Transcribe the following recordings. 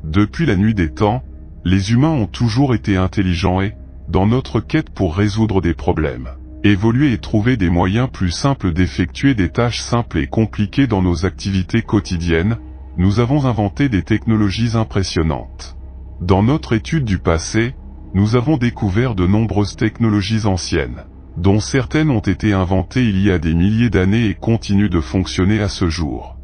Depuis la nuit des temps, les humains ont toujours été intelligents et, dans notre quête pour résoudre des problèmes, évoluer et trouver des moyens plus simples d'effectuer des tâches simples et compliquées dans nos activités quotidiennes, nous avons inventé des technologies impressionnantes. Dans notre étude du passé, nous avons découvert de nombreuses technologies anciennes, dont certaines ont été inventées il y a des milliers d'années et continuent de fonctionner à ce jour.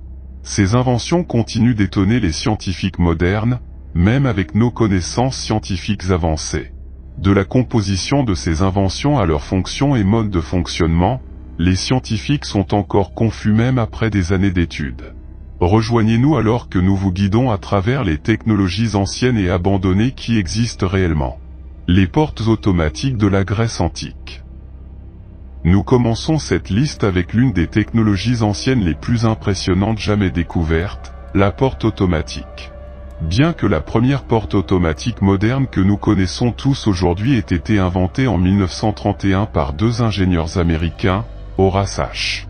Ces inventions continuent d'étonner les scientifiques modernes, même avec nos connaissances scientifiques avancées. De la composition de ces inventions à leurs fonctions et modes de fonctionnement, les scientifiques sont encore confus même après des années d'études. Rejoignez-nous alors que nous vous guidons à travers les technologies anciennes et abandonnées qui existent réellement. Les portes automatiques de la Grèce antique. Nous commençons cette liste avec l'une des technologies anciennes les plus impressionnantes jamais découvertes, la porte automatique. Bien que la première porte automatique moderne que nous connaissons tous aujourd'hui ait été inventée en 1931 par deux ingénieurs américains, Horace H.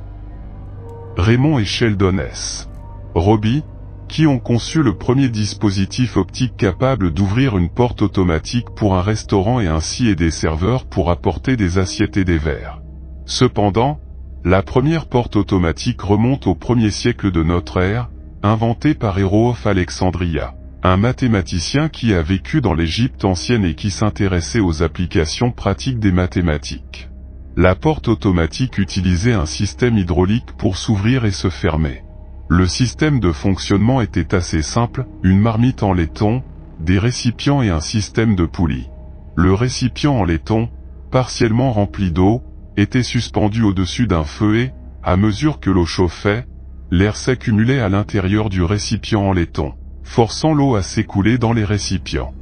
Raymond et Sheldon S. Roby, qui ont conçu le premier dispositif optique capable d'ouvrir une porte automatique pour un restaurant et ainsi aider des serveurs pour apporter des assiettes et des verres. Cependant, la première porte automatique remonte au 1er siècle de notre ère, inventée par Héro of Alexandria, un mathématicien qui a vécu dans l'Égypte ancienne et qui s'intéressait aux applications pratiques des mathématiques. La porte automatique utilisait un système hydraulique pour s'ouvrir et se fermer. Le système de fonctionnement était assez simple, une marmite en laiton, des récipients et un système de poulies. Le récipient en laiton, partiellement rempli d'eau, était suspendu au-dessus d'un feu et, à mesure que l'eau chauffait, l'air s'accumulait à l'intérieur du récipient en laiton, forçant l'eau à s'écouler dans les récipients.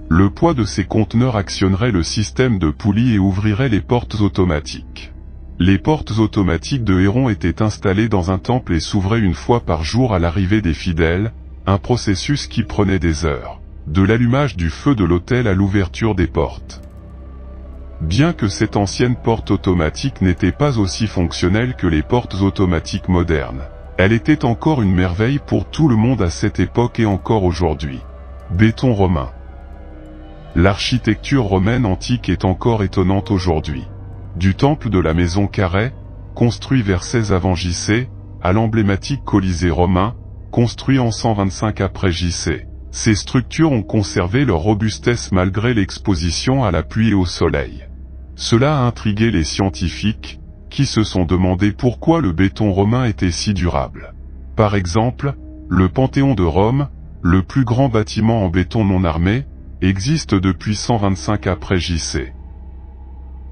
Le poids de ces conteneurs actionnerait le système de poulies et ouvrirait les portes automatiques. Les portes automatiques de Héron étaient installées dans un temple et s'ouvraient une fois par jour à l'arrivée des fidèles, un processus qui prenait des heures, de l'allumage du feu de l'autel à l'ouverture des portes. Bien que cette ancienne porte automatique n'était pas aussi fonctionnelle que les portes automatiques modernes, elle était encore une merveille pour tout le monde à cette époque et encore aujourd'hui. Béton romain. L'architecture romaine antique est encore étonnante aujourd'hui. Du temple de la maison Carrée, construit vers 16 avant JC, à l'emblématique Colisée romain, construit en 125 après JC. Ces structures ont conservé leur robustesse malgré l'exposition à la pluie et au soleil. Cela a intrigué les scientifiques, qui se sont demandé pourquoi le béton romain était si durable. Par exemple, le Panthéon de Rome, le plus grand bâtiment en béton non armé, existe depuis 125 après JC.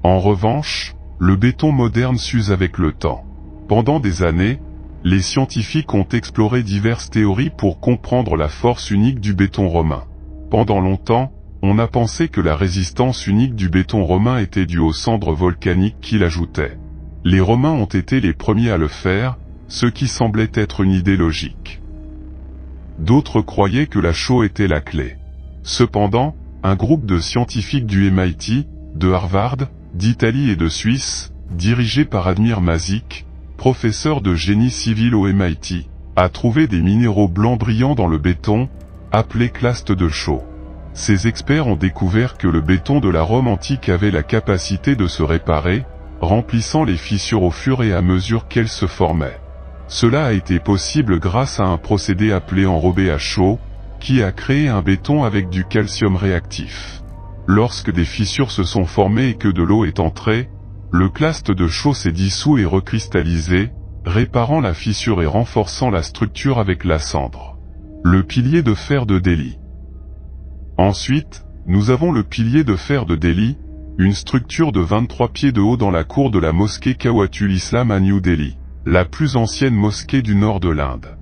En revanche, le béton moderne s'use avec le temps. Pendant des années, les scientifiques ont exploré diverses théories pour comprendre la force unique du béton romain. Pendant longtemps, on a pensé que la résistance unique du béton romain était due aux cendres volcaniques qu'il ajoutait. Les Romains ont été les premiers à le faire, ce qui semblait être une idée logique. D'autres croyaient que la chaux était la clé. Cependant, un groupe de scientifiques du MIT, de Harvard, d'Italie et de Suisse, dirigé par Admir Mazik, professeur de génie civil au MIT, a trouvé des minéraux blancs brillants dans le béton, appelés clastes de chaux. Ces experts ont découvert que le béton de la Rome antique avait la capacité de se réparer, remplissant les fissures au fur et à mesure qu'elles se formaient. Cela a été possible grâce à un procédé appelé enrobé à chaud, qui a créé un béton avec du calcium réactif. Lorsque des fissures se sont formées et que de l'eau est entrée, le claste de chaux s'est dissous et recristallisé, réparant la fissure et renforçant la structure avec la cendre. Le pilier de fer de Delhi. Ensuite, nous avons le pilier de fer de Delhi, une structure de 23 pieds de haut dans la cour de la mosquée Kawatul Islam à New Delhi, la plus ancienne mosquée du nord de l'Inde.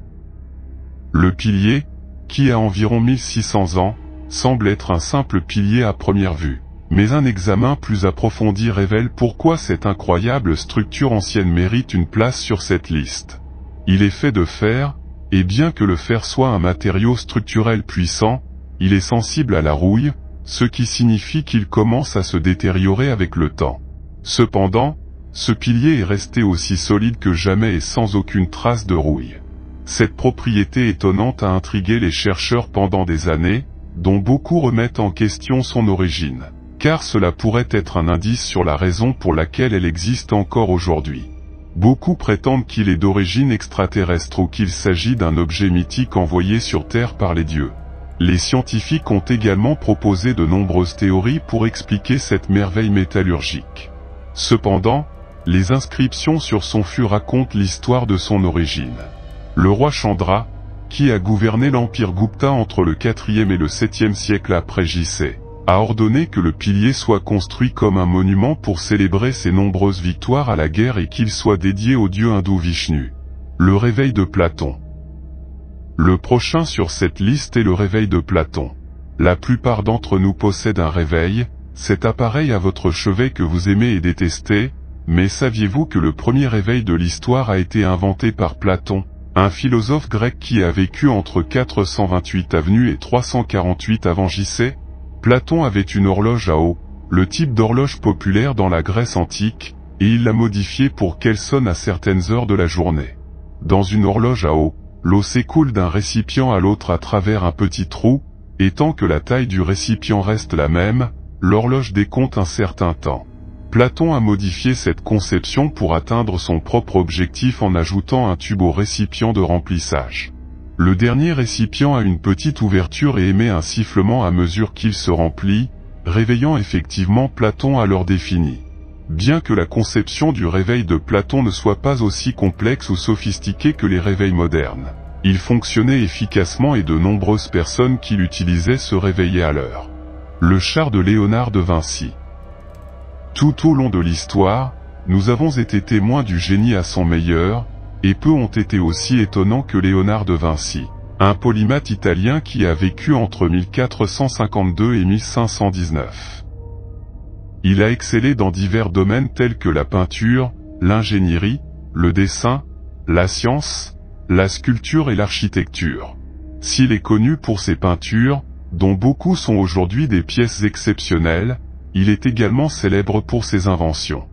Le pilier, qui a environ 1600 ans, semble être un simple pilier à première vue. Mais un examen plus approfondi révèle pourquoi cette incroyable structure ancienne mérite une place sur cette liste. Il est fait de fer, et bien que le fer soit un matériau structurel puissant, il est sensible à la rouille, ce qui signifie qu'il commence à se détériorer avec le temps. Cependant, ce pilier est resté aussi solide que jamais et sans aucune trace de rouille. Cette propriété étonnante a intrigué les chercheurs pendant des années, dont beaucoup remettent en question son origine, car cela pourrait être un indice sur la raison pour laquelle elle existe encore aujourd'hui. Beaucoup prétendent qu'il est d'origine extraterrestre ou qu'il s'agit d'un objet mythique envoyé sur Terre par les dieux. Les scientifiques ont également proposé de nombreuses théories pour expliquer cette merveille métallurgique. Cependant, les inscriptions sur son fût racontent l'histoire de son origine. Le roi Chandra, qui a gouverné l'empire Gupta entre le 4e et le 7e siècle après J.C., a ordonné que le pilier soit construit comme un monument pour célébrer ses nombreuses victoires à la guerre et qu'il soit dédié au dieu hindou Vishnu. Le réveil de Platon. Le prochain sur cette liste est le réveil de Platon. La plupart d'entre nous possèdent un réveil, cet appareil à votre chevet que vous aimez et détestez, mais saviez-vous que le premier réveil de l'histoire a été inventé par Platon, un philosophe grec qui a vécu entre 428 avenue et 348 avant J.C.? Platon avait une horloge à eau, le type d'horloge populaire dans la Grèce antique, et il l'a modifiée pour qu'elle sonne à certaines heures de la journée. Dans une horloge à eau, l'eau s'écoule d'un récipient à l'autre à travers un petit trou, et tant que la taille du récipient reste la même, l'horloge décompte un certain temps. Platon a modifié cette conception pour atteindre son propre objectif en ajoutant un tube au récipient de remplissage. Le dernier récipient a une petite ouverture et émet un sifflement à mesure qu'il se remplit, réveillant effectivement Platon à l'heure définie. Bien que la conception du réveil de Platon ne soit pas aussi complexe ou sophistiquée que les réveils modernes, il fonctionnait efficacement et de nombreuses personnes qui l'utilisaient se réveillaient à l'heure. Le char de Léonard de Vinci. Tout au long de l'histoire, nous avons été témoins du génie à son meilleur, et peu ont été aussi étonnants que Léonard de Vinci, un polymathe italien qui a vécu entre 1452 et 1519. Il a excellé dans divers domaines tels que la peinture, l'ingénierie, le dessin, la science, la sculpture et l'architecture. S'il est connu pour ses peintures, dont beaucoup sont aujourd'hui des pièces exceptionnelles, il est également célèbre pour ses inventions.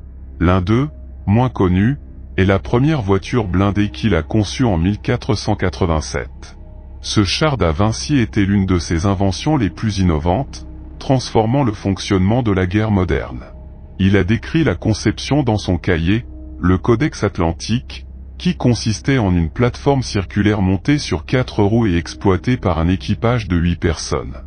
L'un d'eux, moins connu, est la première voiture blindée qu'il a conçue en 1487. Ce char da Vinci était l'une de ses inventions les plus innovantes, transformant le fonctionnement de la guerre moderne. Il a décrit la conception dans son cahier, le Codex Atlantique, qui consistait en une plateforme circulaire montée sur 4 roues et exploitée par un équipage de 8 personnes.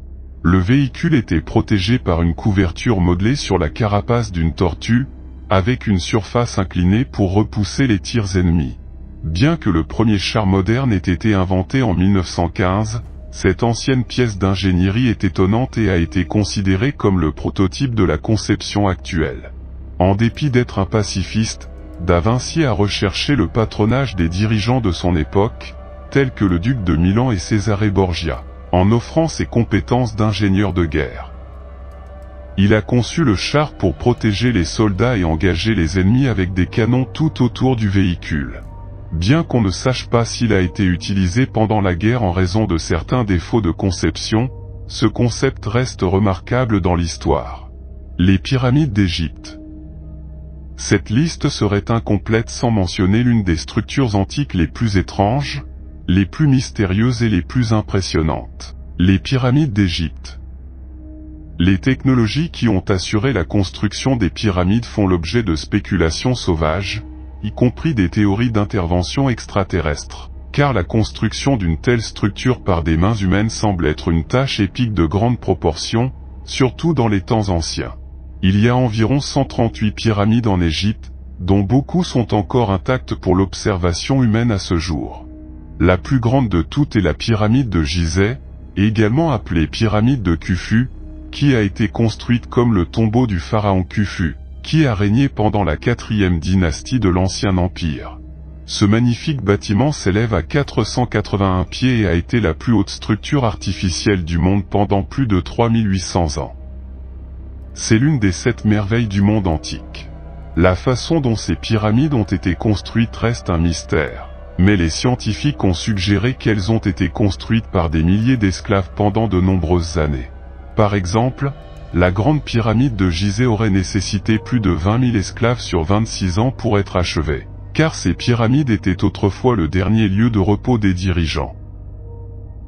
Le véhicule était protégé par une couverture modelée sur la carapace d'une tortue, avec une surface inclinée pour repousser les tirs ennemis. Bien que le premier char moderne ait été inventé en 1915, cette ancienne pièce d'ingénierie est étonnante et a été considérée comme le prototype de la conception actuelle. En dépit d'être un pacifiste, Da Vinci a recherché le patronage des dirigeants de son époque, tels que le duc de Milan et Cesare Borgia, en offrant ses compétences d'ingénieur de guerre. Il a conçu le char pour protéger les soldats et engager les ennemis avec des canons tout autour du véhicule. Bien qu'on ne sache pas s'il a été utilisé pendant la guerre en raison de certains défauts de conception, ce concept reste remarquable dans l'histoire. Les pyramides d'Égypte. Cette liste serait incomplète sans mentionner l'une des structures antiques les plus étranges, les plus mystérieuses et les plus impressionnantes. Les pyramides d'Égypte. Les technologies qui ont assuré la construction des pyramides font l'objet de spéculations sauvages, y compris des théories d'intervention extraterrestre, car la construction d'une telle structure par des mains humaines semble être une tâche épique de grande proportion, surtout dans les temps anciens. Il y a environ 138 pyramides en Égypte, dont beaucoup sont encore intactes pour l'observation humaine à ce jour. La plus grande de toutes est la pyramide de Gizeh, également appelée pyramide de Khufu, qui a été construite comme le tombeau du pharaon Khufu, qui a régné pendant la 4e dynastie de l'Ancien Empire. Ce magnifique bâtiment s'élève à 481 pieds et a été la plus haute structure artificielle du monde pendant plus de 3800 ans. C'est l'une des 7 merveilles du monde antique. La façon dont ces pyramides ont été construites reste un mystère, mais les scientifiques ont suggéré qu'elles ont été construites par des milliers d'esclaves pendant de nombreuses années. Par exemple, la grande pyramide de Gizeh aurait nécessité plus de 20 000 esclaves sur 26 ans pour être achevée. car ces pyramides étaient autrefois le dernier lieu de repos des dirigeants.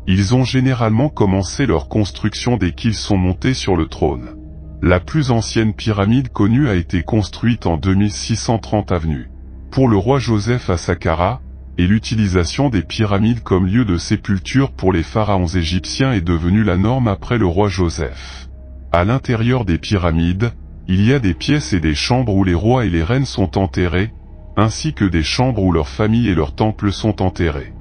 Ils ont généralement commencé leur construction dès qu'ils sont montés sur le trône. La plus ancienne pyramide connue a été construite en 2630 avenue. Pour le roi Joseph à Saqqara, et l'utilisation des pyramides comme lieu de sépulture pour les pharaons égyptiens est devenue la norme après le roi Joseph. À l'intérieur des pyramides, il y a des pièces et des chambres où les rois et les reines sont enterrés, ainsi que des chambres où leurs familles et leurs temples sont enterrés.